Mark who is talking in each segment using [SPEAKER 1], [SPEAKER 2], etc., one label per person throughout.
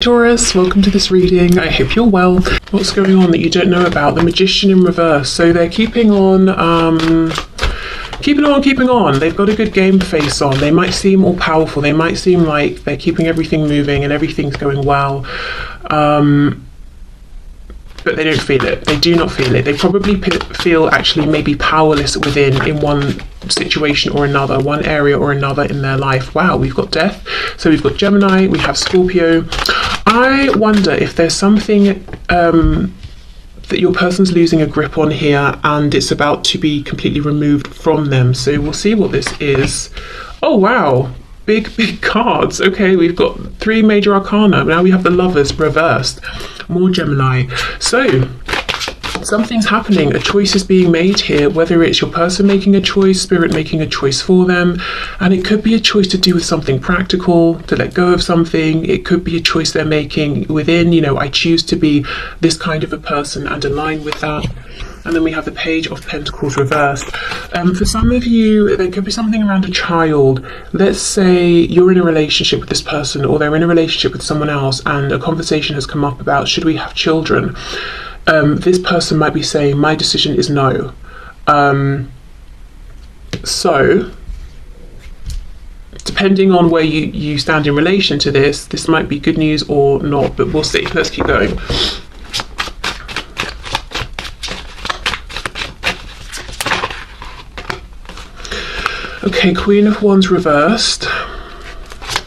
[SPEAKER 1] Taurus, welcome to this reading. I hope you're well. What's going on that you don't know about? The Magician in reverse. So they're keeping on. They've got a good game face on. They might seem all powerful. They might seem like they're keeping everything moving and everything's going well. But they don't feel it. They do not feel it. They probably feel actually maybe powerless within in one situation or another, one area or another in their life. Wow, we've got Death. So we've got Gemini, we have Scorpio. I wonder if there's something that your person's losing a grip on here and it's about to be completely removed from them. So we'll see what this is. Oh, wow. Big cards. Okay, we've got 3 major arcana. Now we have the Lovers reversed. More Gemini. So something's happening. A choice is being made here, whether it's your person making a choice, spirit making a choice for them. And it could be a choice to do with something practical, to let go of something. It could be a choice they're making within, I choose to be this kind of a person and align with that. And then we have the Page of Pentacles reversed. For some of you, there could be something around a child. Let's say you're in a relationship with this person or they're in a relationship with someone else and a conversation has come up about should we have children? This person might be saying, my decision is no. So, depending on where you stand in relation to this might be good news or not, but we'll see. Let's keep going. Okay, Queen of Wands reversed.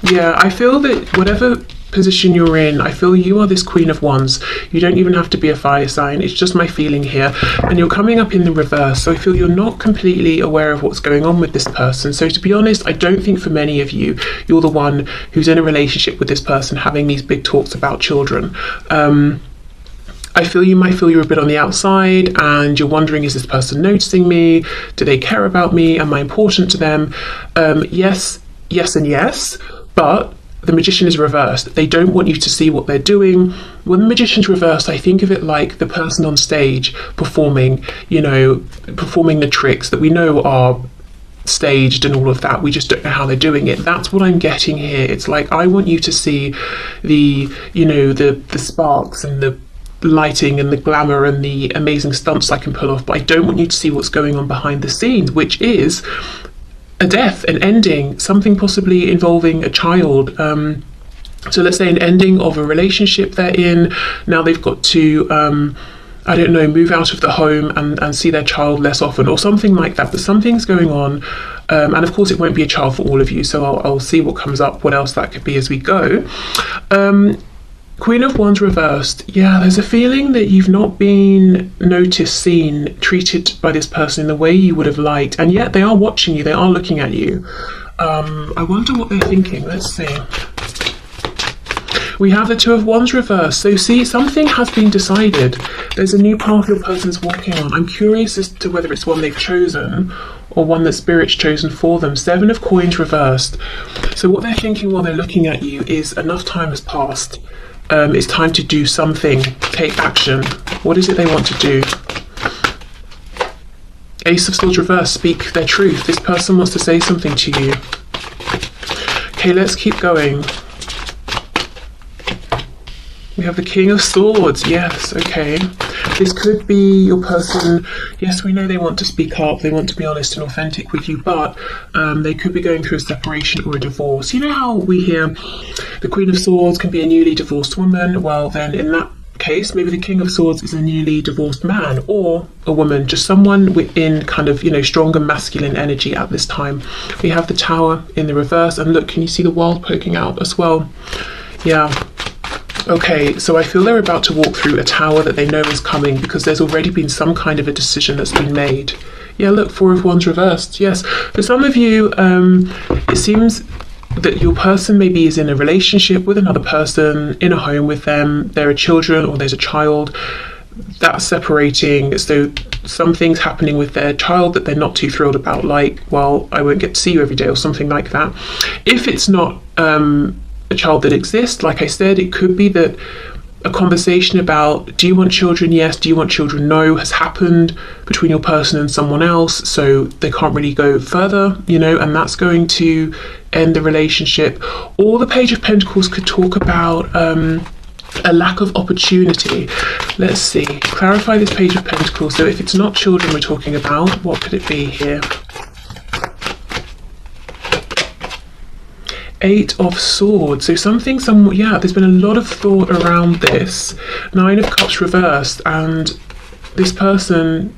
[SPEAKER 1] Yeah, I feel that whatever position you're in, I feel you are this Queen of Wands. You don't even have to be a fire sign. It's just my feeling here. And you're coming up in the reverse. So I feel you're not completely aware of what's going on with this person. So to be honest, I don't think for many of you, you're the one who's in a relationship with this person having these big talks about children. I feel you might feel you're a bit on the outside and you're wondering, is this person noticing me? Do they care about me? Am I important to them? Yes, and yes, but the Magician is reversed. They don't want you to see what they're doing. When the Magician's reversed, I think of it like the person on stage performing, performing the tricks that we know are staged and all of that. We just don't know how they're doing it. That's what I'm getting here. It's like, I want you to see the sparks and the lighting and the glamour and the amazing stunts I can pull off, but I don't want you to see what's going on behind the scenes, which is a death, an ending, something possibly involving a child. So let's say an ending of a relationship they're in. Now they've got to move out of the home and see their child less often or something like that, but something's going on. And of course it won't be a child for all of you, so I'll see what comes up, what else that could be as we go. Queen of Wands reversed. Yeah, there's a feeling that you've not been noticed, seen, treated by this person in the way you would have liked, and yet they are watching you, they are looking at you. I wonder what they're thinking. Let's see. We have the Two of Wands reversed. So see, something has been decided. There's a new path your person's walking on. I'm curious as to whether it's one they've chosen or one that Spirit's chosen for them. 7 of Coins reversed. So what they're thinking while they're looking at you is enough time has passed. It's time to do something, take action. What is it they want to do? Ace of Swords reversed, speak their truth. This person wants to say something to you. Okay, let's keep going. We have the King of Swords. Yes, okay. This could be your person. Yes, we know they want to speak up. They want to be honest and authentic with you, but they could be going through a separation or a divorce. You know how we hear the Queen of Swords can be a newly divorced woman? Well, then in that case, maybe the King of Swords is a newly divorced man or a woman, just someone within kind of, stronger masculine energy at this time. We have the Tower in the reverse, and look, can you see the World poking out as well? Yeah. Okay, so I feel they're about to walk through a tower that they know is coming because there's already been some kind of a decision that's been made. Yeah, look, 4 of Wands reversed. Yes, for some of you, it seems that your person maybe is in a relationship with another person, in a home with them, there are children or there's a child that's separating, so something's happening with their child that they're not too thrilled about, like, well, I won't get to see you every day or something like that. If it's not a child that exists, like I said, it could be that a conversation about do you want children, yes, do you want children, no, has happened between your person and someone else, so they can't really go further, and that's going to end the relationship. Or the Page of Pentacles could talk about a lack of opportunity. Let's see, clarify this Page of Pentacles. So if it's not children we're talking about, what could it be here? Eight of Swords. So yeah, there's been a lot of thought around this. Nine of Cups reversed, and this person,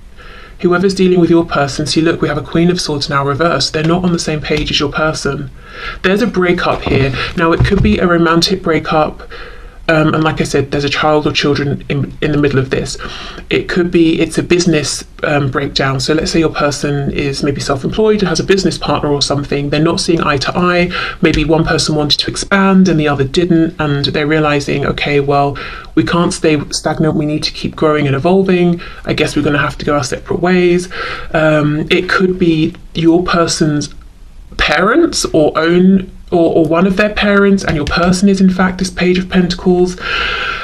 [SPEAKER 1] whoever's dealing with your person, see, look, we have a Queen of Swords now reversed. They're not on the same page as your person. There's a breakup here. Now, it could be a romantic breakup. And like I said, there's a child or children in the middle of this. It could be it's a business breakdown. So let's say your person is maybe self-employed and has a business partner or something. They're not seeing eye to eye. Maybe one person wanted to expand and the other didn't, and they're realizing, okay, well, we can't stay stagnant. We need to keep growing and evolving. I guess we're going to have to go our separate ways. It could be your person's parents or one of their parents, and your person is in fact this Page of Pentacles.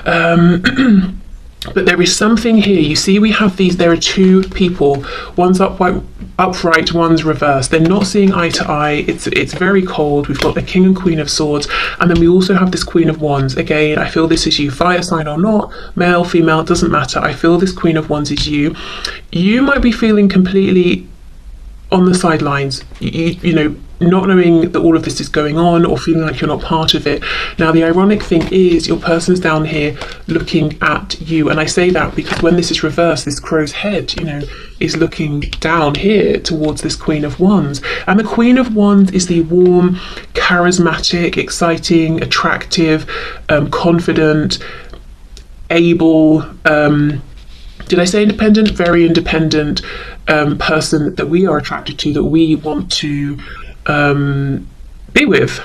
[SPEAKER 1] But there is something here. You see, we have there are two people. One's upright, one's reversed. They're not seeing eye to eye. It's very cold. We've got the King and Queen of Swords, and then we also have this Queen of Wands. Again, I feel this is you, fire sign or not, male, female, doesn't matter. I feel this Queen of Wands is you. You might be feeling completely on the sidelines, you know, not knowing that all of this is going on, or feeling like you're not part of it. Now, the ironic thing is your person's down here looking at you, and I say that because when this is reversed, this crow's head, you know, is looking down here towards this Queen of Wands, and the Queen of Wands is the warm, charismatic, exciting, attractive, confident, able, did I say independent? Very independent person that we are attracted to, that we want to be with.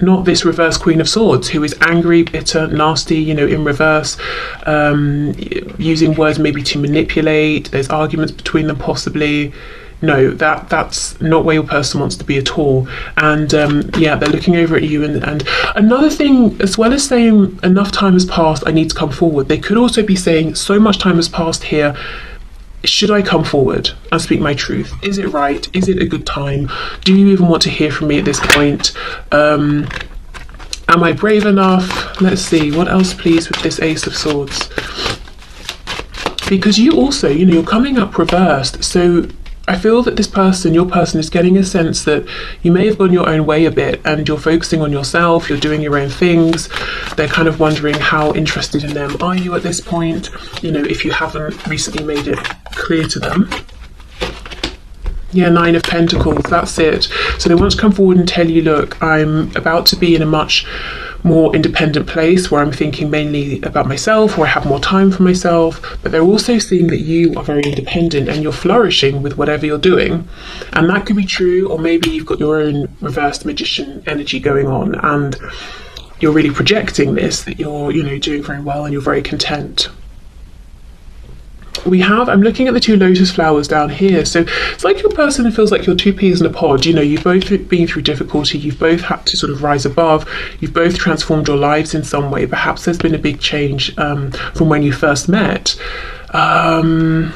[SPEAKER 1] Not this reverse Queen of Swords who is angry, bitter, nasty, you know, in reverse, using words maybe to manipulate. There's arguments between them possibly. No, that's not where your person wants to be at all. And yeah, they're looking over at you. And another thing, as well as saying enough time has passed, I need to come forward, they could also be saying so much time has passed here. Should I come forward and speak my truth? Is it right? Is it a good time? Do you even want to hear from me at this point? Am I brave enough? Let's see, what else please with this Ace of Swords? Because you also, you know, you're coming up reversed. So I feel that this person, your person, is getting a sense that you may have gone your own way a bit and you're focusing on yourself, you're doing your own things. They're kind of wondering how interested in them are you at this point, you know, if you haven't recently made it clear to them. Yeah, Nine of Pentacles, that's it. So they want to come forward and tell you, look, I'm about to be in a much more independent place where I'm thinking mainly about myself, or I have more time for myself, but they're also seeing that you are very independent and you're flourishing with whatever you're doing. And that could be true, or maybe you've got your own reversed magician energy going on and you're really projecting this, that you're, you know, doing very well and you're very content. I'm looking at the two lotus flowers down here. So it's like your person feels like you're two peas in a pod. You know, you've both been through difficulty. You've both had to sort of rise above. You've both transformed your lives in some way. Perhaps there's been a big change from when you first met. And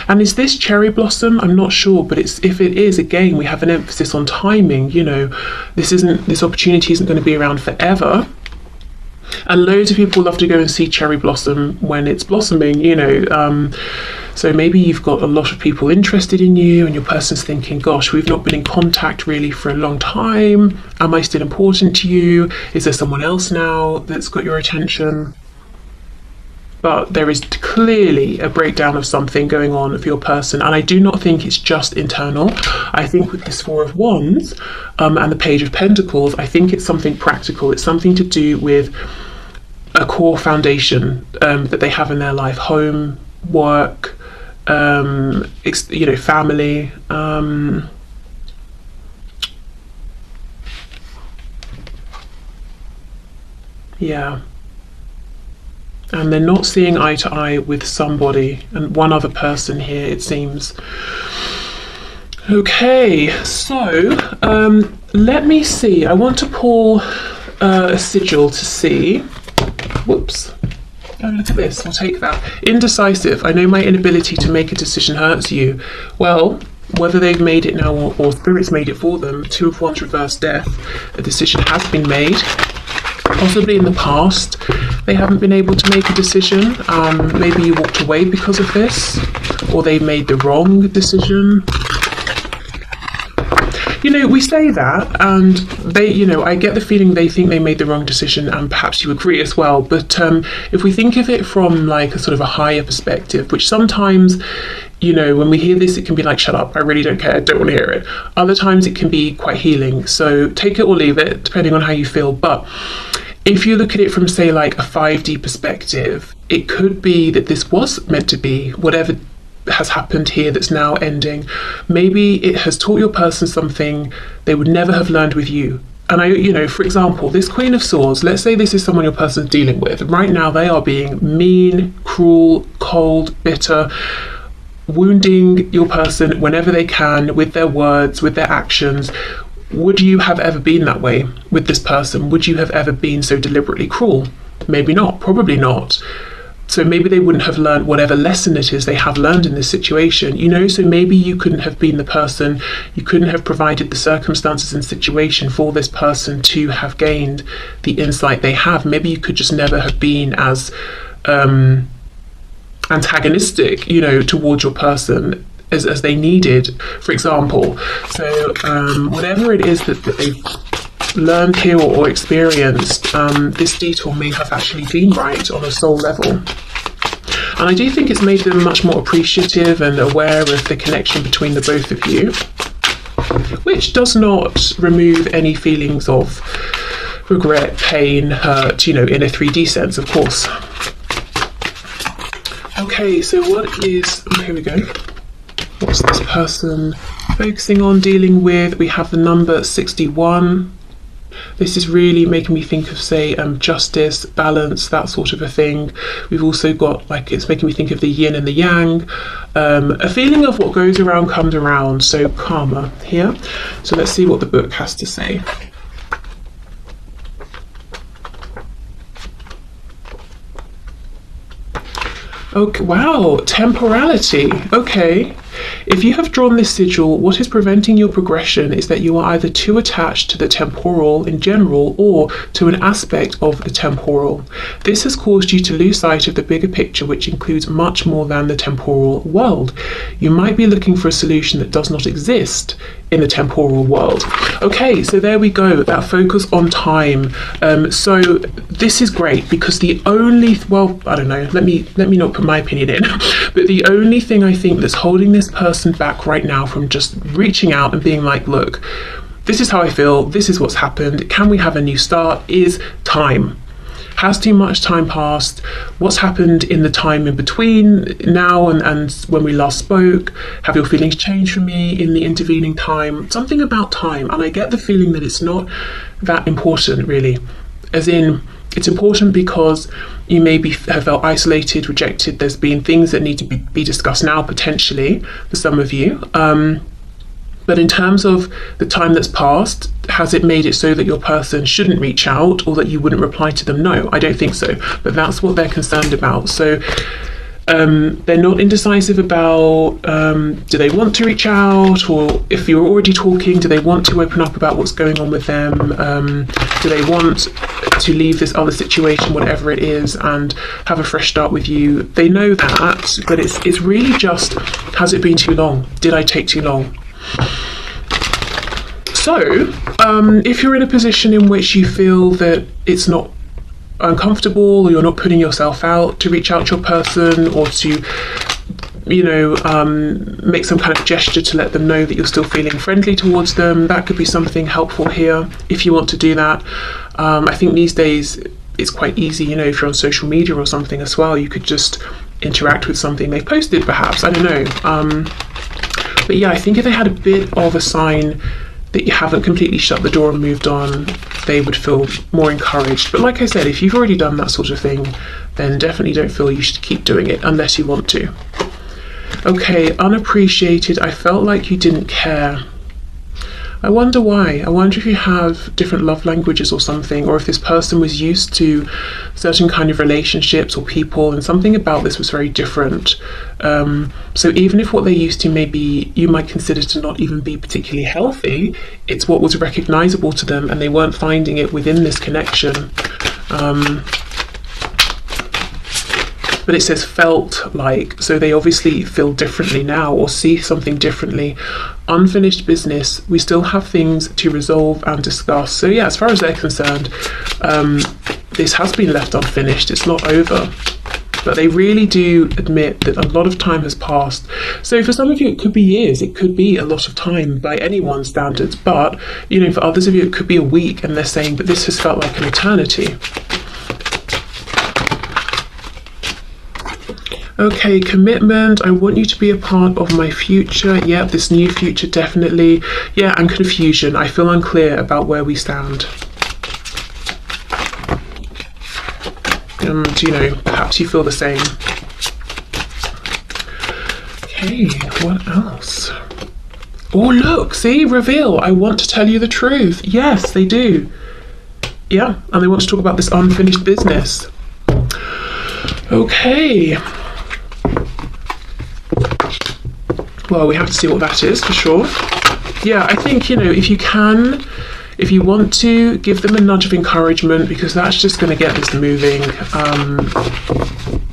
[SPEAKER 1] is this cherry blossom? I'm not sure, but if it is, again, we have an emphasis on timing. You know, this opportunity isn't going to be around forever. And loads of people love to go and see cherry blossom when it's blossoming, you know. So maybe you've got a lot of people interested in you and your person's thinking, gosh, we've not been in contact really for a long time. Am I still important to you? Is there someone else now that's got your attention? But there is clearly a breakdown of something going on for your person. And I do not think it's just internal. I think with this Four of Wands and the Page of Pentacles, I think it's something practical. It's something to do with a core foundation that they have in their life. Home, work, you know, family. Yeah. And they're not seeing eye to eye with somebody, and one other person here, it seems. Okay, so let me see. I want to pull a sigil to see. Whoops. Oh, look at this. I'll take that. Indecisive. I know my inability to make a decision hurts you. Well, whether they've made it now or Spirit's made it for them. Two of Wands reverse death. A decision has been made. Possibly in the past, they haven't been able to make a decision. Maybe you walked away because of this, or they made the wrong decision. You know, we say that, and they, you know, I get the feeling they think they made the wrong decision, and perhaps you agree as well. But if we think of it from like a sort of a higher perspective, which sometimes, you know, when we hear this, it can be like, shut up, I really don't care, don't want to hear it. Other times it can be quite healing. So take it or leave it, depending on how you feel. But if you look at it from, say, like a 5D perspective, it could be that this was meant to be whatever has happened here that's now ending. Maybe it has taught your person something they would never have learned with you. And you know, for example, this Queen of Swords, let's say this is someone your person's dealing with. Right now they are being mean, cruel, cold, bitter, wounding your person whenever they can with their words, with their actions. Would you have ever been that way with this person? Would you have ever been so deliberately cruel? Maybe not, probably not. So maybe they wouldn't have learned whatever lesson it is they have learned in this situation, you know, so maybe you couldn't have been the person, you couldn't have provided the circumstances and situation for this person to have gained the insight they have. Maybe you could just never have been as antagonistic, you know, towards your person as they needed, for example. So whatever it is that they've learned here or experienced, this detour may have actually been right on a soul level. And I do think it's made them much more appreciative and aware of the connection between the both of you, which does not remove any feelings of regret, pain, hurt, you know, in a 3D sense, of course. Okay, so what is, here we go. What's this person focusing on, dealing with? We have the number 61. This is really making me think of, say, justice, balance, that sort of a thing. We've also got, like, it's making me think of the yin and the yang. A feeling of what goes around comes around, so karma here. So let's see what the book has to say. Okay, wow, temporality. Okay. If you have drawn this sigil, what is preventing your progression is that you are either too attached to the temporal in general or to an aspect of the temporal. This has caused you to lose sight of the bigger picture, which includes much more than the temporal world. You might be looking for a solution that does not exist in the temporal world. Okay, so there we go, that focus on time. So this is great because the only, well, I don't know, let me not put my opinion in, but the only thing I think that's holding this person back right now from just reaching out and being like, look, this is how I feel, this is what's happened, can we have a new start, is time. Has too much time passed? What's happened in the time in between now and when we last spoke? Have your feelings changed for me in the intervening time? Something about time, and I get the feeling that it's not that important really, as in it's important because you maybe have felt isolated, rejected. There's been things that need to be discussed now potentially for some of you. But in terms of the time that's passed, has it made it so that your person shouldn't reach out or that you wouldn't reply to them? No, I don't think so. But that's what they're concerned about. So they're not indecisive about do they want to reach out, or if you're already talking, do they want to open up about what's going on with them? Do they want to leave this other situation, whatever it is, and have a fresh start with you? They know that, but it's really just, has it been too long? Did I take too long? So, if you're in a position in which you feel that it's not uncomfortable or you're not putting yourself out to reach out to your person or to, you know, make some kind of gesture to let them know that you're still feeling friendly towards them, that could be something helpful here if you want to do that. I think these days it's quite easy, you know, if you're on social media or something as well, you could just interact with something they've posted perhaps, I don't know. But yeah, I think if they had a bit of a sign that you haven't completely shut the door and moved on, they would feel more encouraged. But like I said, if you've already done that sort of thing, then definitely don't feel you should keep doing it unless you want to. Okay, unappreciated. I felt like you didn't care. I wonder why. I wonder if you have different love languages or something, or if this person was used to certain kind of relationships or people, and something about this was very different. So even if what they're used to maybe you might consider to not even be particularly healthy, it's what was recognizable to them and they weren't finding it within this connection. But it says felt like, so they obviously feel differently now or see something differently. Unfinished business, we still have things to resolve and discuss. So yeah, as far as they're concerned, this has been left unfinished, it's not over. But they really do admit that a lot of time has passed. So for some of you it could be years, it could be a lot of time by anyone's standards, but you know, for others of you it could be a week, and they're saying, but this has felt like an eternity. Okay, commitment. I want you to be a part of my future. Yeah, this new future, definitely. Yeah, and confusion. I feel unclear about where we stand. And, you know, perhaps you feel the same. Okay, what else? Oh, look, see, reveal. I want to tell you the truth. Yes, they do. Yeah, and they want to talk about this unfinished business. Okay. Well, we have to see what that is for sure. Yeah, I think, you know, if you want to give them a nudge of encouragement, because that's just going to get this moving,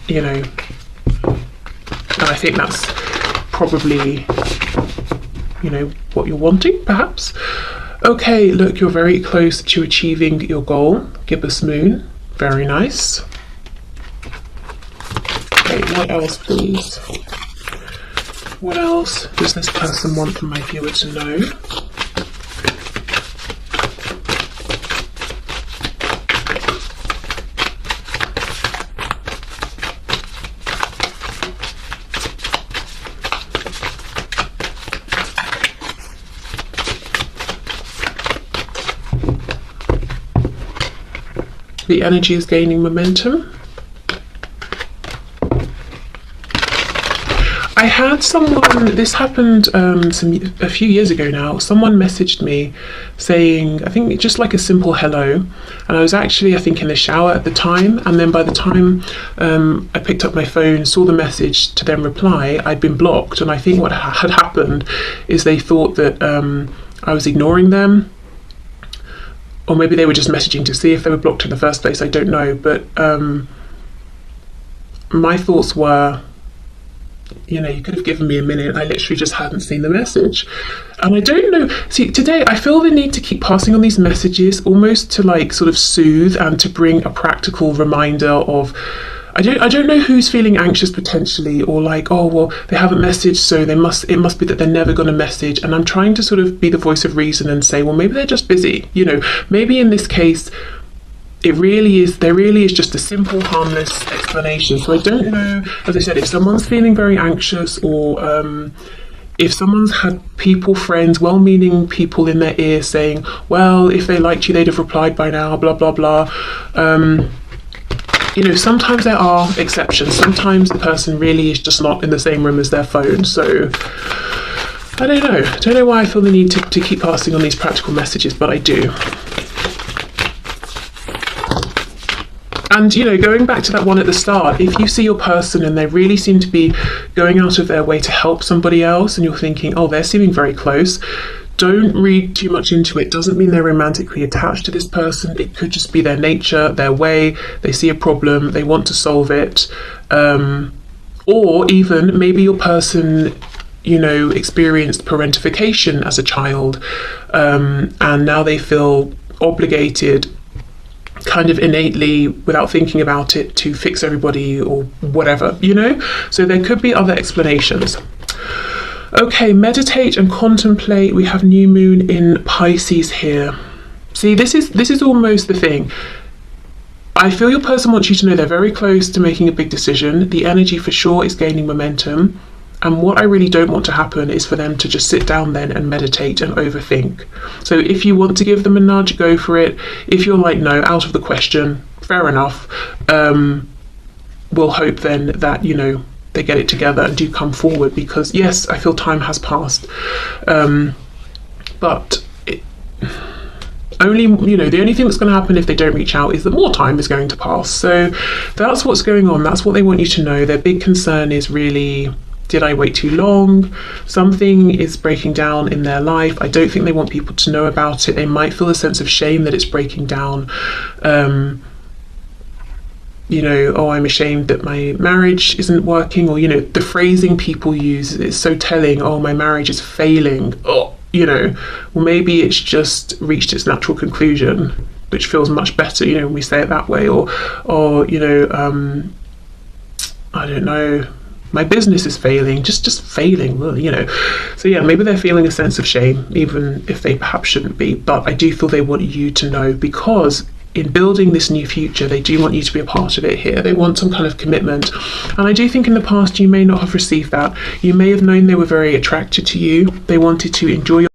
[SPEAKER 1] you know, and I think that's probably, you know, what you're wanting, perhaps. Okay, look, you're very close to achieving your goal. Gibbous moon, very nice. Okay, what else, please? What else does this person want from my viewer to know? The energy is gaining momentum. I had someone, this happened a few years ago now, someone messaged me saying, I think just like a simple hello, and I was actually, I think, in the shower at the time, and then by the time I picked up my phone, saw the message to then reply, I'd been blocked, and I think what had happened is they thought that I was ignoring them, or maybe they were just messaging to see if they were blocked in the first place, I don't know, but my thoughts were, you know, you could have given me a minute. I literally just hadn't seen the message. And I don't know. See, today I feel the need to keep passing on these messages, almost to like sort of soothe and to bring a practical reminder of, I don't know who's feeling anxious potentially, or like, oh, well, they haven't messaged, so it must be that they're never going to message. And I'm trying to sort of be the voice of reason and say, well, maybe they're just busy. You know, maybe in this case, there really is just a simple, harmless explanation. So I don't know, as I said, if someone's feeling very anxious, or if someone's had people, friends, well-meaning people in their ear saying, well, if they liked you, they'd have replied by now, blah, blah, blah. You know, sometimes there are exceptions. Sometimes the person really is just not in the same room as their phone. So I don't know. I don't know why I feel the need to keep passing on these practical messages, but I do. And, you know, going back to that one at the start, if you see your person and they really seem to be going out of their way to help somebody else, and you're thinking, oh, they're seeming very close, don't read too much into it. Doesn't mean they're romantically attached to this person. It could just be their nature, their way. They see a problem, they want to solve it. Or even maybe your person, you know, experienced parentification as a child, and now they feel obligated, kind of innately, without thinking about it, to fix everybody or whatever, you know? So there could be other explanations. Okay, meditate and contemplate. We have new moon in Pisces here. See, this is almost the thing. I feel your person wants you to know they're very close to making a big decision. The energy for sure is gaining momentum. And what I really don't want to happen is for them to just sit down then and meditate and overthink. So if you want to give them a nudge, go for it. If you're like, no, out of the question, fair enough. We'll hope then that, you know, they get it together and do come forward, because yes, I feel time has passed. But only, you know, the only thing that's going to happen if they don't reach out is that more time is going to pass. So that's what's going on. That's what they want you to know. Their big concern is really, did I wait too long? Something is breaking down in their life. I don't think they want people to know about it. They might feel a sense of shame that it's breaking down. You know, oh, I'm ashamed that my marriage isn't working, or, you know, the phrasing people use is so telling. Oh, my marriage is failing. Oh, you know, well, maybe it's just reached its natural conclusion, which feels much better, you know, when we say it that way. Or you know, I don't know, my business is failing, just failing, well, you know. So yeah, maybe they're feeling a sense of shame, even if they perhaps shouldn't be. But I do feel they want you to know, because in building this new future, they do want you to be a part of it here. They want some kind of commitment. And I do think in the past you may not have received that. You may have known they were very attracted to you. They wanted to enjoy your